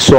100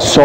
100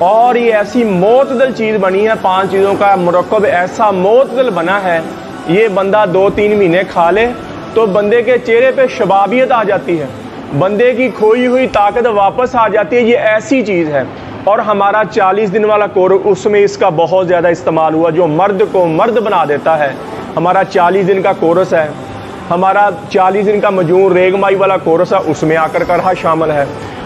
اور یہ ایسی معتدل چیز بنی ہے، 5 چیزوں کا مرکب ایسا معتدل بنا ہے، یہ بندہ 2-3 مہینے کھا لے تو بندے کے چہرے پہ شبابیت آ جاتی ہے، بندے کی کھوئی ہوئی طاقت واپس آ جاتی ہے۔ یہ ایسی چیز ہے۔ اور ہمارا 40 دن والا کورس، اس میں اس کا بہت زیادہ استعمال ہوا، جو مرد کو مرد بنا دیتا ہے۔ ہمارا 40 دن کا کورس ہے، ہمارا 40 دن کا مجون ریگمائی والا کورس ہے، اس میں آ کر کرہا شامل ہے۔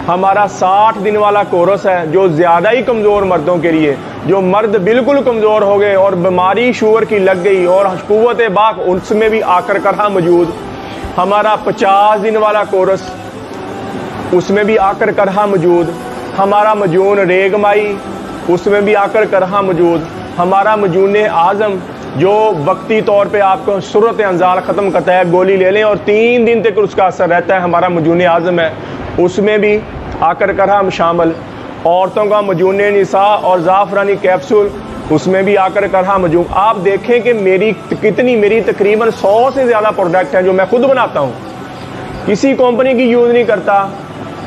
ہمارا 60 دن والا کورس ہے جو زیادہ ہی کمزور مردوں کے لیے، جو مرد بالکل کمزور ہو گئے اور بیماری شوگر کی لگ گئی اور قوت باق، اس میں بھی آ کر کرہا موجود۔ ہمارا 50 دن والا کورس، اس میں بھی آ کر کرہا موجود۔ ہمارا مجون ریگمائی، اس میں بھی آ کر کرہا موجود۔ ہمارا مجون اعظم جو وقتی طور پہ آپ کو صورت انزال ختم کرتا ہے، گولی لے لیں اور 3 دن تک اس کا اثر رہتا ہے، ہمارا مجون اعظم ہے، اس میں بھی آ کر کرہا شامل۔ عورتوں کا مجون نساء اور زعفرانی کیپسول، اس میں بھی آ کر کرہا مجون۔ آپ دیکھیں کہ میری تقریباً 100 سے زیادہ پروڈکٹ ہیں جو میں خود بناتا ہوں، کسی کمپنی کی یوز نہیں کرتا،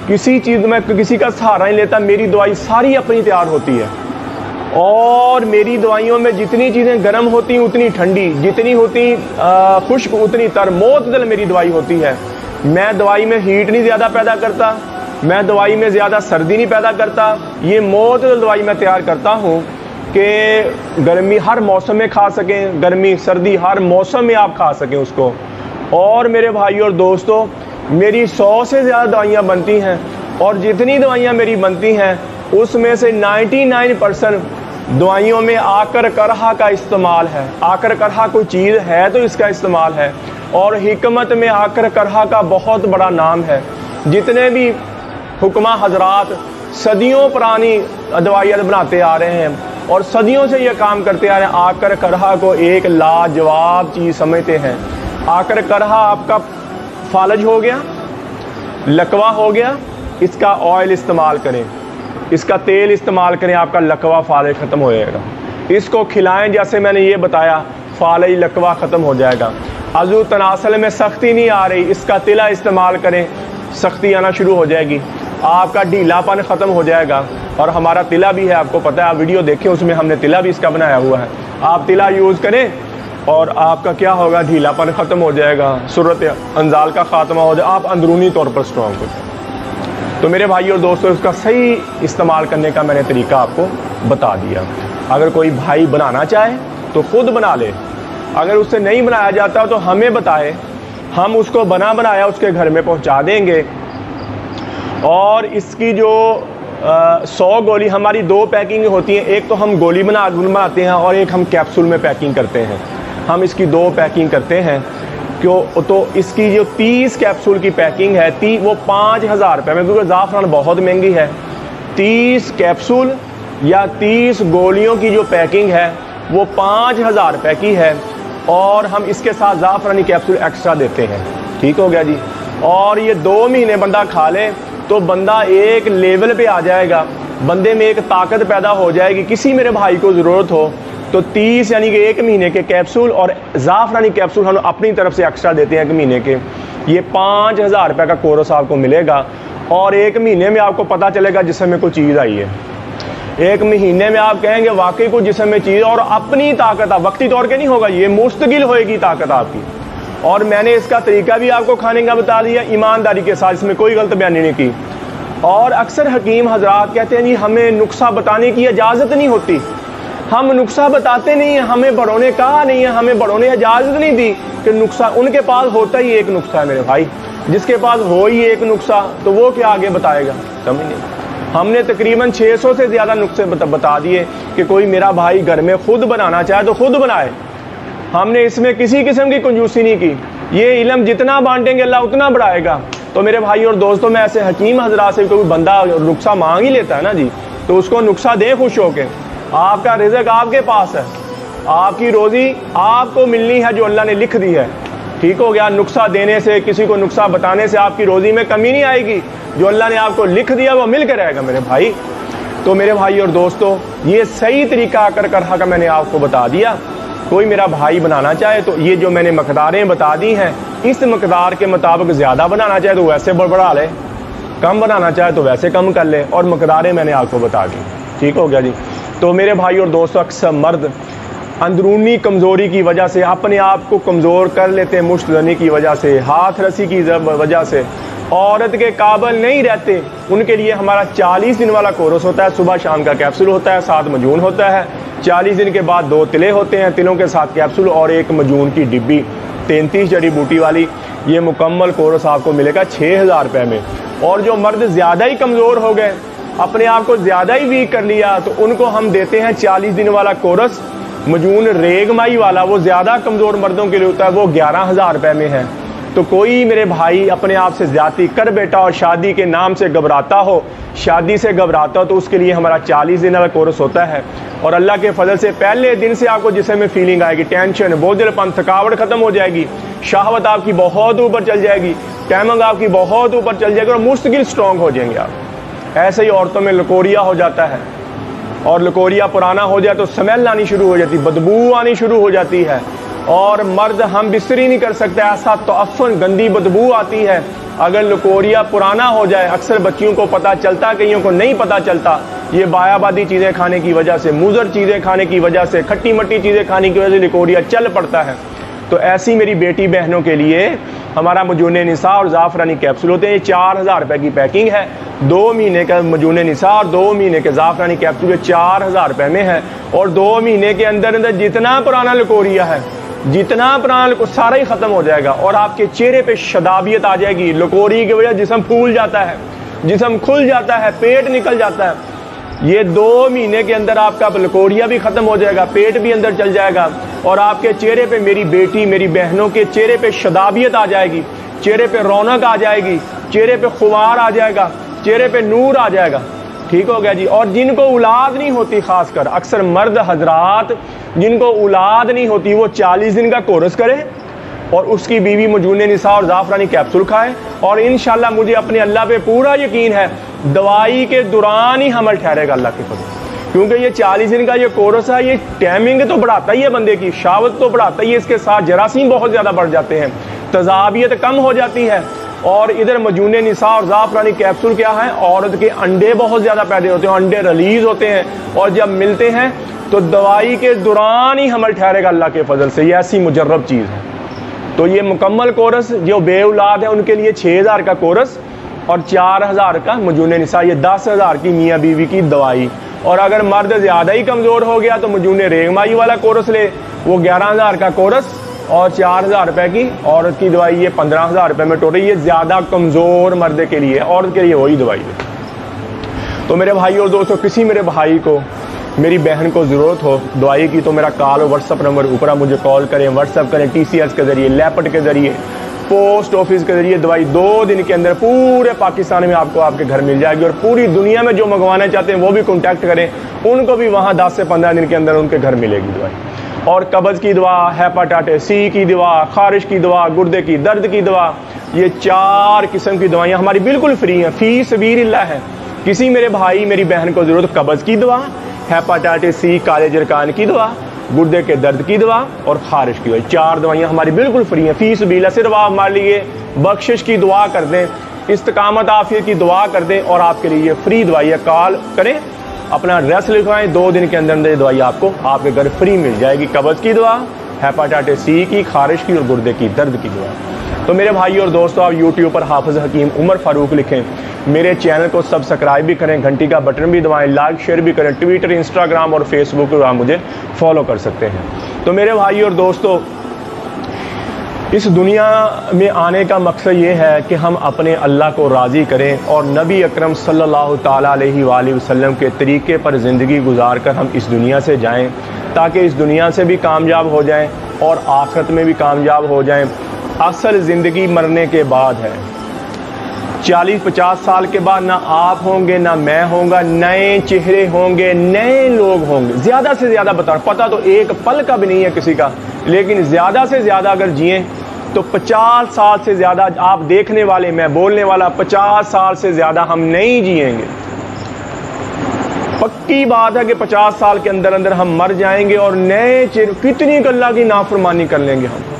کسی چیز میں کسی کا سہارا نہیں لیتا، میری دوائی ساری اپنی تیار ہوتی ہے۔ اور میری دوائیوں میں جتنی چیزیں گرم ہوتی ہیں اتنی ٹھنڈی، جتنی ہوتی خشک اتنی تر، معتدل میری دوائی ہوتی ہے۔ میں دوائی میں ہیٹ نہیں زیادہ پیدا کرتا، میں دوائی میں زیادہ سردی نہیں پیدا کرتا، یہ معتدل دوائی میں تیار کرتا ہوں کہ گرمی ہر موسم میں کھا سکیں، گرمی سردی ہر موسم میں آپ کھا سکیں اس کو۔ اور میرے بھائیوں اور دوستوں، میری 100 سے زیادہ دوائیاں بنتی ہیں، اور جتنی دوائیاں میری بنتی ہیں اس میں سے 99% دوائیوں میں آ کر کرہا کا استعمال ہے۔ آ کر کرہا کوئی چیز ہے تو اس کا استعمال ہے، اور حکمت میں آ کر کرہا کا بہت بڑا نام ہے۔ جتنے بھی حکمہ حضرات صدیوں پرانی دوائیاں بناتے آ رہے ہیں اور صدیوں سے یہ کام کرتے آ رہے ہیں، آ کر کرہا کو ایک لاجواب چیز سمجھتے ہیں۔ آ کر کرہا آپ کا فالج ہو گیا، لکوہ ہو گیا، اس کا آئل استعمال کریں، اس کا تیل استعمال کریں، آپ کا لکوہ فالج ختم ہو جائے گا۔ اس کو کھلائیں جیسے میں نے یہ بتایا، فالج لکوہ ختم ہو جائے گا۔ عضو تناسل میں سختی نہیں آ رہی، اس کا تلا استعمال کریں، سختی آنا شروع ہو جائے گی، آپ کا ڈھیلا پن ختم ہو جائے گا۔ اور ہمارا تلا بھی ہے، آپ کو پتہ ہے، آپ ویڈیو دیکھیں، اس میں ہم نے تلا بھی اس کا بنایا ہوا ہے۔ آپ تلا یوز کریں اور آپ کا کیا ہوگا، ڈھیلا پن ختم ہو جائے گا، صورت انزال کا خاتمہ ہو جائے، آپ اندرونی طور پر اسٹرانگ ہو جائیں۔ تو میرے بھائی اور دوستوں، اس کا صحیح استعمال کرنے کا میں نے طریقہ آپ کو بتا دیا۔ اگر کوئی بھائی بنانا چاہے تو خود بنا لے، اگر اس سے نہیں بنایا جاتا تو ہمیں بتائے، ہم اس کو بنایا اس کے گھر میں پہنچا دیں گے۔ اور اس کی جو 100 گولی، ہماری 2 پیکنگ ہوتی ہیں، ایک تو ہم گولی بناتے ہیں اور ایک ہم کیپسول میں پیکنگ کرتے ہیں۔ ہم اس کی 2 پیکنگ کرتے ہیں، تو اس کی جو 30 کیپسول کی پیکنگ ہے وہ 5000 روپے میں، کیونکہ زعفران بہت مہنگی ہے۔ 30 کیپسول یا 30 گولیوں کی جو پیکنگ ہے وہ 5000 روپے کی ہے، اور ہم اس کے ساتھ زعفرانی کیپسول ایکسٹرا دیتے ہیں۔ ٹھیک ہو گیا جی۔ اور یہ 2 مہینے بندہ کھا لے تو بندہ ایک لیول پہ آ جائے گا، بندے میں ایک طاقت پیدا ہو جائے گی۔ کسی میرے بھائی کو ضرورت ہو تو 30 یعنی کہ 1 مہینے کے کیپسول اور زعفرانی کیپسول ہم اپنی طرف سے ایکسٹرا دیتے ہیں 1 مہینے کے۔ یہ 5000 روپے کا کورس آپ کو ملے گا، اور 1 مہینے میں آپ کو پتہ چلے گا جسم میں کوئی چیز آئی ہے۔ 1 مہینے میں آپ کہیں گے واقعی کوئی جسم میں چیز، اور اپنی طاقت وقتی طور کے نہیں ہوگا، یہ مستقل ہوئے گی طاقت آپ کی۔ اور میں نے اس کا طریقہ بھی آپ کو کھانے کا بتا دیا ایمانداری کے ساتھ، اس میں کوئی غلط بیانی نہیں کی۔ اور اکثر حکیم حضرات کہتے ہیں جی ہمیں نسخہ بتانے کی اجازت نہیں ہوتی، ہم نسخہ بتاتے نہیں ہیں، ہمیں بڑوں نے کہا نہیں ہے، ہمیں بڑوں نے اجازت نہیں دی کہ نسخہ، ان کے پاس ہوتا ہی ایک نسخہ ہے میرے بھائی، جس کے پاس ہو ہی ایک نسخہ تو وہ کیا آگے بتائے گا، سمجھ نہیں۔ ہم نے تقریباً 600 سے زیادہ نسخے بتا دیے کہ کوئی میرا بھائی گھر میں خود بنانا چاہے تو خود بنائے۔ ہم نے اس میں کسی قسم کی کنجوسی نہیں کی، یہ علم جتنا بانٹیں گے اللہ اتنا بڑھائے گا۔ تو میرے بھائی اور دوستوں، میں ایسے حکیم حضرات سے کوئی بندہ نسخہ مانگ ہی لیتا ہے نا جی، تو اس کو نسخہ دیں خوش ہو کے۔ آپ کا رزق آپ کے پاس ہے، آپ کی روزی آپ کو ملنی ہے جو اللہ نے لکھ دی ہے۔ ٹھیک ہو گیا۔ نسخہ دینے سے، کسی کو نسخہ بتانے سے آپ کی روزی میں کمی نہیں آئے گی، جو اللہ نے آپ کو لکھ دیا وہ مل کے رہے گا میرے بھائی۔ تو میرے بھائی اور دوستوں، یہ صحیح طریقہ کرہا کا میں نے آپ کو بتا دیا۔ کوئی میرا بھائی بنانا چاہے تو یہ جو میں نے مقداریں بتا دی ہیں، اس مقدار کے مطابق زیادہ بنانا چاہے تو ویسے بڑھا لے، کم بنانا چاہے تو ویسے کم کر لے، اور مقداریں میں نے آپ کو بتا دی۔ ٹھیک ہو گیا جی. تو میرے بھائی اور دوستوں اکثر مرد اندرونی کمزوری کی وجہ سے اپنے آپ کو کمزور کر لیتے ہیں، مشت زنی کی وجہ سے، ہاتھ رسی کی وجہ سے عورت کے قابل نہیں رہتے. ان کے لیے ہمارا 40 دن والا کورس ہوتا ہے. صبح شام کا کیپسول ہوتا ہے، 7 مجون ہوتا ہے. 40 دن کے بعد 2 تلے ہوتے ہیں، تلوں کے ساتھ کیپسول اور 1 مجون کی ڈبی 33 جڑی بوٹی والی. یہ مکمل کورس آپ کو ملے گا 6000 روپے میں. اور جو مرد زیادہ ہی کمزور ہو گئے، اپنے آپ کو زیادہ ہی ویک کر لیا، تو ان کو ہم دیتے ہیں 40 دن والا کورس مجون ریگ مائی والا. وہ زیادہ کمزور مردوں کے لیے ہوتا ہے، وہ 11000 روپے میں ہے. تو کوئی میرے بھائی اپنے آپ سے زیادتی کر بیٹا اور شادی کے نام سے گھبراتا ہو، شادی سے گھبراتا ہو، تو اس کے لیے ہمارا 40 دن کا کورس ہوتا ہے. اور اللہ کے فضل سے پہلے دن سے آپ کو جسم میں فیلنگ آئے گی، ٹینشن، بوجھل پن، تھکاوٹ ختم ہو جائے گی، شہوت آپ کی بہت اوپر چل جائے گی، ٹائمنگ آپ کی بہت اوپر چل جائے گی اور مستقل اسٹرانگ ہو جائیں گے آپ. ایسے ہی عورتوں میں لکوریا ہو جاتا ہے، اور لکوریا پرانا ہو جائے تو سمیل آنی شروع ہو جاتی، بدبو آنی شروع ہو جاتی ہے، اور مرد ہم بستری نہیں کر سکتے، ایسا تعفن گندی بدبو آتی ہے. اگر لکوریا پرانا ہو جائے، اکثر بچیوں کو پتہ چلتا، کئیوں کو نہیں پتہ چلتا، یہ بایابادی چیزیں کھانے کی وجہ سے، مضر چیزیں کھانے کی وجہ سے، کھٹی مٹی چیزیں کھانے کی وجہ سے لکوریا چل پڑتا ہے. تو ایسی میری بیٹی بہنوں کے لیے ہمارا مجون نساء اور زعفرانی کیپسول ہوتے ہیں. یہ 4000 روپے کی پیکنگ ہے. 2 مہینے کا مجون نساء اور 2 مہینے کے زعفرانی کیپسول 4000 روپے میں ہے. اور 2 مہینے کے اندر اندر جتنا پرانا لکوریا ہے، جتنا پرانا سارا ہی ختم ہو جائے گا، اور آپ کے چہرے پہ شدابیت آ جائے گی. لکوری کی وجہ جسم پھول جاتا ہے، جسم کھل جاتا ہے، پیٹ نکل جاتا ہے. یہ 2 مہینے کے اندر آپ کا لکوریا بھی ختم ہو جائے گا، پیٹ بھی اندر چل جائے گا، اور آپ کے چہرے پہ، میری بیٹی میری بہنوں کے چہرے پہ شدابیت آ جائے گی، چہرے پہ رونق آ جائے گی، چہرے پہ خمار آ جائے گا، چہرے پہ نور آ جائے گا. ٹھیک ہو گیا جی. اور جن کو اولاد نہیں ہوتی، خاص کر اکثر مرد حضرات جن کو اولاد نہیں ہوتی، وہ 40 دن کا کورس کرے اور اس کی بیوی مجون نساء اور زعفرانی کیپسول کھائے. اور انشاءاللہ مجھے اپنے اللہ پہ پورا یقین ہے، دوائی کے دوران ہی حمل ٹھہرے گا اللہ کے فضل، کیونکہ یہ 40 دن کا یہ کورس ہے. یہ ٹائمنگ تو بڑھاتا ہی ہے، بندے کی شہوت تو بڑھاتا ہی ہے، اس کے ساتھ جراثیم بہت زیادہ بڑھ جاتے ہیں، تذابیت کم ہو جاتی ہے. اور ادھر مجون نساء اور زعفرانی کیپسول کیا ہے، عورت کے انڈے بہت زیادہ پیدا ہوتے ہیں، انڈے ریلیز ہوتے ہیں، اور جب ملتے ہیں تو دوائی کے دوران ہی حمل ٹھہرے گا اللہ کے فضل سے. یہ ایسی مجرب چیز ہے. تو یہ مکمل کورس جو بے اولاد ہے ان کے لیے 6000 کا کورس اور 4000 کا مجون نساء، یہ 10000 کی میاں بیوی کی دوائی. اور اگر مرد زیادہ ہی کمزور ہو گیا تو مجون ریگمائی والا کورس لے، وہ 11000 کا کورس اور 4000 روپے کی عورت کی دوائی، یہ 15000 روپے میں ٹوٹل. یہ زیادہ کمزور مرد کے لیے، عورت کے لیے وہی دوائی ہے. تو میرے بھائی اور دوستوں، کسی میرے بھائی کو، میری بہن کو ضرورت ہو دوائی کی تو میرا کال اور واٹس اپ نمبر اوپر مجھے کال کریں، واٹس اپ کریں، TCS کے ذریعے، لیپٹ کے ذریعے، پوسٹ آفس کے ذریعے. دوائی 2 دن کے اندر پورے پاکستان میں آپ کو آپ کے گھر مل جائے گی. اور پوری دنیا میں جو منگوانا چاہتے ہیں وہ بھی کانٹیکٹ کریں، ان کو بھی وہاں 10 سے 15 دن کے اندر ان کے گھر ملے گی دوائی. اور قبض کی دوا، ہیپاٹائٹس C کی دوا، خارش کی دوا، گردے کی درد کی دوا، یہ 4 قسم کی دوائیاں ہماری بالکل فری ہیں، فی سبیل اللہ ہے. کسی میرے بھائی میری بہن کو ضرورت قبض کی دوا، ہیپاٹائٹس C، کالے جرکان کی دوا، گردے کے درد کی دوا اور خارش کی دوا، 4 دوائیاں ہماری بالکل فری ہیں، فی سبیل اللہ. صرف آپ ہمارے لیے بخشش کی دعا کر دیں، استقامت عافیت کی دعا کر دیں، اور آپ کے لیے یہ فری دوائی ہے. کال کریں، اپنا ایڈریس لکھوائیں، 2 دن کے اندر اندر یہ دوائی آپ کو آپ کے گھر فری مل جائے گی. قبض کی دوا، ہیپاٹائٹس C کی، خارش کی اور گردے کی درد کی دوا. تو میرے بھائی اور دوستو، آپ یوٹیوب پر حافظ حکیم عمر فاروق لکھیں، میرے چینل کو سبسکرائب بھی کریں، گھنٹی کا بٹن بھی دبائیں، لائک شیئر بھی کریں. ٹویٹر، انسٹاگرام اور فیس بک پر آپ مجھے فالو کر سکتے ہیں. تو میرے بھائی اور دوستو، اس دنیا میں آنے کا مقصد یہ ہے کہ ہم اپنے اللہ کو راضی کریں اور نبی اکرم صلی اللہ تعالیٰ علیہ وآلہ وسلم کے طریقے پر زندگی گزار کر ہم اس دنیا سے جائیں، تاکہ اس دنیا سے بھی کامیاب ہو جائیں اور آخرت میں بھی کامیاب ہو جائیں. اصل زندگی مرنے کے بعد ہے. 40-50 سال کے بعد نہ آپ ہوں گے، نہ میں ہوں گا، نئے چہرے ہوں گے، نئے لوگ ہوں گے. زیادہ سے زیادہ پتہ تو ایک پل کا بھی نہیں ہے کسی کا، لیکن زیادہ سے زیادہ اگر جئیں تو 50 سال سے زیادہ آپ دیکھنے والے، میں بولنے والا، 50 سال سے زیادہ ہم نہیں جئیں گے. پکی بات ہے کہ 50 سال کے اندر اندر ہم مر جائیں گے اور نئے چہرے. کتنی اللہ کی نافرمانی کر لیں گے ہم،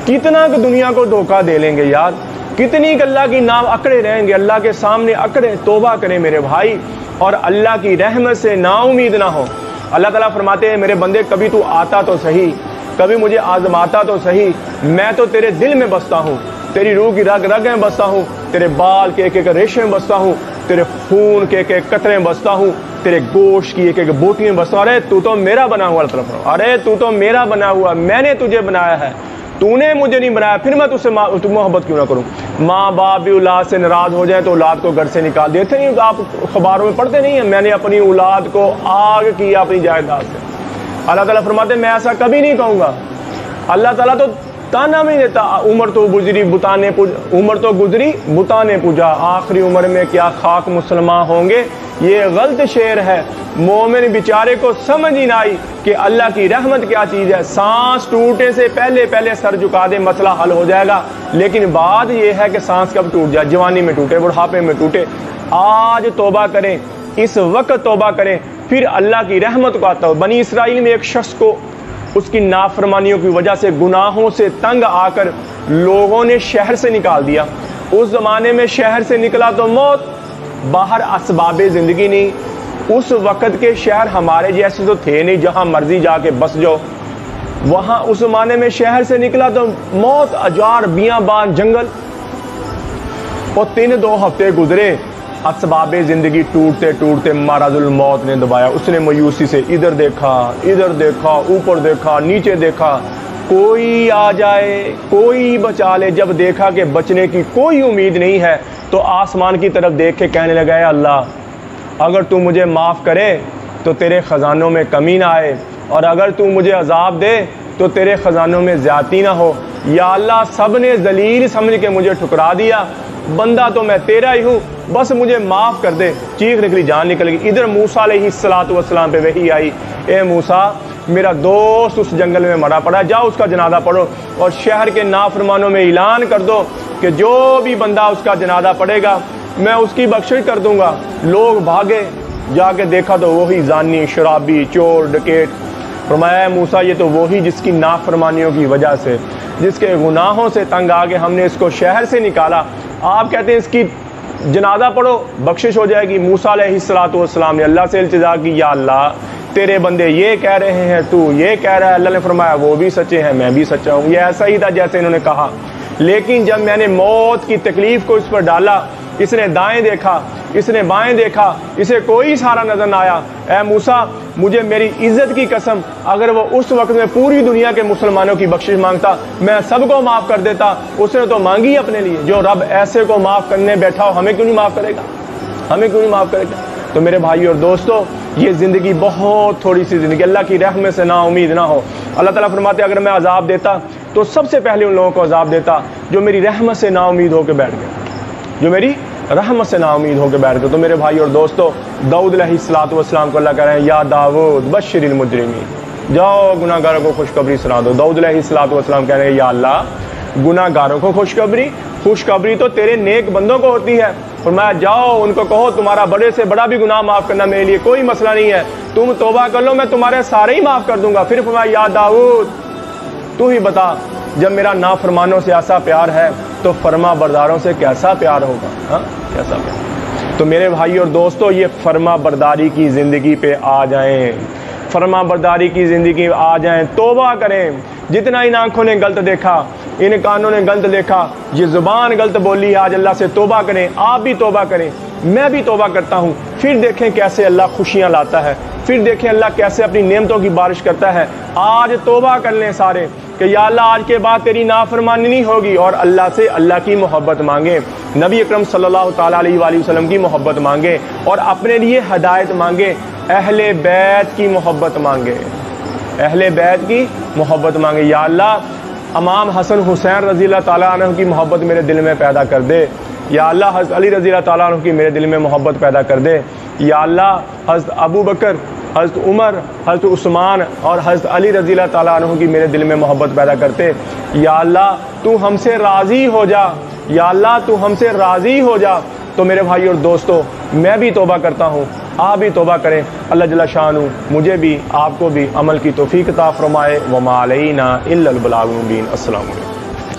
کتنا کہ دنیا کو دھوکہ دے لیں گے یار. کتنی اللہ کی نام اکڑے رہیں گے، اللہ کے سامنے اکڑے، توبہ کریں میرے بھائی، اور اللہ کی رحمت سے نا امید نہ ہو۔ اللہ تعالیٰ فرماتے ہیں میرے بندے کبھی تو آتا تو صحیح، کبھی مجھے آزماتا تو صحیح، میں تو تیرے دل میں بستا ہوں، تیری روح کی رگ رگ میں بستا ہوں، تیرے بال کے ایک ایک ریشے میں بستا ہوں، تیرے خون کے ایک ایک قطرے میں بستا ہوں، تیرے گوشت کی ایک ایک بوٹی میں بستا ہوں۔ ارے تو تو میرا بنا ہوا، اللہ تعالیٰ فرماتا ہے ارے تو تو میرا بنا ہوا، میں نے تجھے بنایا ہے، تو نے مجھے نہیں بنایا، پھر میں تجھ سے محبت کیوں نہ کروں۔ ماں باپ بھی اولاد سے ناراض ہو جائیں تو اولاد کو گھر سے نکال دیتے نہیں، آپ اخباروں میں پڑھتے نہیں ہیں میں نے اپنی اولاد کو آگ کیا اپنی جائیداد سے۔ اللہ تعالیٰ فرماتے ہیں میں ایسا کبھی نہیں کہوں گا۔ اللہ تعالیٰ تو تانا نہیں دیتا، عمر تو گزری بتانے پوجا، آخری عمر میں کیا خاک مسلمان ہوں گے، یہ غلط شعر ہے۔ مومن بیچارے کو سمجھ ہی نہ آئی کہ اللہ کی رحمت کیا چیز ہے، سانس ٹوٹے سے پہلے سر جھکا دے مسئلہ حل ہو جائے گا، لیکن بات یہ ہے کہ سانس کب ٹوٹ جائے، جوانی میں ٹوٹے، بڑھاپے میں ٹوٹے۔ آج توبہ کریں، اس وقت توبہ کریں، پھر اللہ کی رحمت کو آتا ہو۔ بنی اسرائیل میں ایک شخص کو اس کی نافرمانیوں کی وجہ سے گناہوں سے تنگ آ کر لوگوں نے شہر سے نکال دیا۔ اس زمانے میں شہر سے نکلا تو موت، باہر اسباب زندگی نہیں۔ اس وقت کے شہر ہمارے جیسے تو تھے نہیں جہاں مرضی جا کے بس جاؤ، وہاں اس زمانے میں شہر سے نکلا تو موت، اجار بیابان جنگل، اور 3-2 ہفتے گزرے، اسباب زندگی ٹوٹتے ٹوٹتے مرض الموت نے دبایا۔ اس نے مایوسی سے ادھر دیکھا، اوپر دیکھا، نیچے دیکھا، کوئی آ جائے، کوئی بچا لے۔ جب دیکھا کہ بچنے کی کوئی امید نہیں ہے تو آسمان کی طرف دیکھ کے کہنے لگا اے اللہ اگر تو مجھے معاف کرے تو تیرے خزانوں میں کمی نہ آئے، اور اگر تو مجھے عذاب دے تو تیرے خزانوں میں زیادتی نہ ہو۔ یا اللہ سب نے ذلیل سمجھ کے مجھے ٹھکرا دیا، بندہ تو میں تیرا ہی ہوں، بس مجھے معاف کر دے۔ چیخ نکلی، جان نکل گئی۔ ادھر موسیٰ علیہ السلام پہ وحی آئی، اے موسیٰ میرا دوست اس جنگل میں مرا پڑا، جاؤ اس کا جنازہ پڑھو، اور شہر کے نافرمانوں میں اعلان کر دو کہ جو بھی بندہ اس کا جنازہ پڑھے گا میں اس کی بخشش کر دوں گا۔ لوگ بھاگے، جا کے دیکھا تو وہی زانی، شرابی، چور، ڈکیٹ۔ فرمایا موسیٰ یہ تو وہی جس کی نافرمانیوں کی وجہ سے، جس کے گناہوں سے تنگ آ کے ہم نے اس کو شہر سے نکالا، آپ کہتے ہیں اس کی جنازہ پڑھو بخشش ہو جائے گی۔ موسیٰ علیہ السلام نے اللہ سے التجا کی، یا اللہ تیرے بندے یہ کہہ رہے ہیں، تو یہ کہہ رہا ہے۔ اللہ نے فرمایا وہ بھی سچے ہیں، میں بھی سچا ہوں۔ یہ ایسا ہی تھا جیسے انہوں نے کہا، لیکن جب میں نے موت کی تکلیف کو اس پر ڈالا، اس نے دائیں دیکھا، اس نے بائیں دیکھا، اسے کوئی سہارا نظر نہ آیا۔ اے موسیٰ مجھے میری عزت کی قسم اگر وہ اس وقت میں پوری دنیا کے مسلمانوں کی بخشش مانگتا میں سب کو معاف کر دیتا۔ اس نے تو مانگی اپنے لیے، جو رب ایسے کو معاف کرنے بیٹھا ہو ہمیں کیوں نہیں معاف کرے گا، ہمیں کیوں نہیں معاف کرے گا۔ تو میرے بھائی اور دوستو یہ زندگی بہت تھوڑی سی زندگی، اللہ کی رحمت سے نا امید نہ ہو۔ اللہ تعالیٰ فرماتے اگر میں عذاب دیتا تو سب سے پہلے ان لوگوں کو عذاب دیتا جو میری رحمت سے نا امید ہو کے بیٹھ گئے، جو میری رحمت سے نا امید ہو کے بیٹھ گئے۔ تو میرے بھائی اور دوستو داؤد علیہ السلام کو اللہ کہہ رہے ہیں یا داؤد بشر المجرمین، جاؤ گناہ گاروں کو خوشخبری سنا دو۔ داؤد علیہ السلام کہہ رہے ہیں یا اللہ گناہ گاروں کو خوشخبری تو تیرے نیک بندوں کو ہوتی ہے۔ فرمایا جاؤ ان کو کہو تمہارا بڑے سے بڑا بھی گناہ معاف کرنا میرے لیے کوئی مسئلہ نہیں ہے، تم توبہ کر لو میں تمہارے سارے ہی معاف کر دوں گا۔ پھر فرمایا یا داؤد تو ہی بتا جب میرا نافرمانوں سے ایسا پیار ہے تو فرما برداروں سے کیسا پیار ہوگا، ہاں کیسا پیار۔ تو میرے بھائی اور دوستو یہ فرما برداری کی زندگی پہ آ جائیں، فرما برداری کی زندگی آ جائیں، توبہ کریں۔ جتنا ان آنکھوں نے غلط دیکھا، ان کانوں نے غلط دیکھا، یہ زبان غلط بولی، آج اللہ سے توبہ کریں۔ آپ بھی توبہ کریں، میں بھی توبہ کرتا ہوں، پھر دیکھیں کیسے اللہ خوشیاں لاتا ہے، پھر دیکھیں اللہ کیسے اپنی نعمتوں کی بارش کرتا ہے۔ آج توبہ کر لیں سارے کہ یا اللہ آج کے بعد تیری نافرمانی نہیں ہوگی، اور اللہ سے اللہ کی محبت مانگیں، نبی اکرم صلی اللہ تعالیٰ علیہ وآلہ وسلم کی محبت مانگیں، اور اپنے لیے ہدایت مانگیں، اہل بیت کی محبت مانگیں، اہل بیت کی محبت مانگیں۔ یا اللہ امام حسن حسین رضی اللہ تعالیٰ عنہ کی محبت میرے دل میں پیدا کر دے، یا اللہ حضرت علی رضی اللہ تعالیٰ عنہ کی میرے دل میں محبت پیدا کر دے، یا اللہ حضرت ابو بکر، حضرت عمر، حضرت عثمان اور حضرت علی رضی اللہ تعالیٰ عنہ کی میرے دل میں محبت پیدا کرتے۔ یا اللہ تو ہم سے راضی ہو جا، یا اللہ تو ہم سے راضی ہو جا۔ تو میرے بھائی اور دوستو میں بھی توبہ کرتا ہوں، آپ بھی توبہ کریں، اللہ جل شانہ مجھے بھی آپ کو بھی عمل کی توفیق عطا فرمائے۔ وما علینا الا البلاغ المبین۔ السلام علیکم۔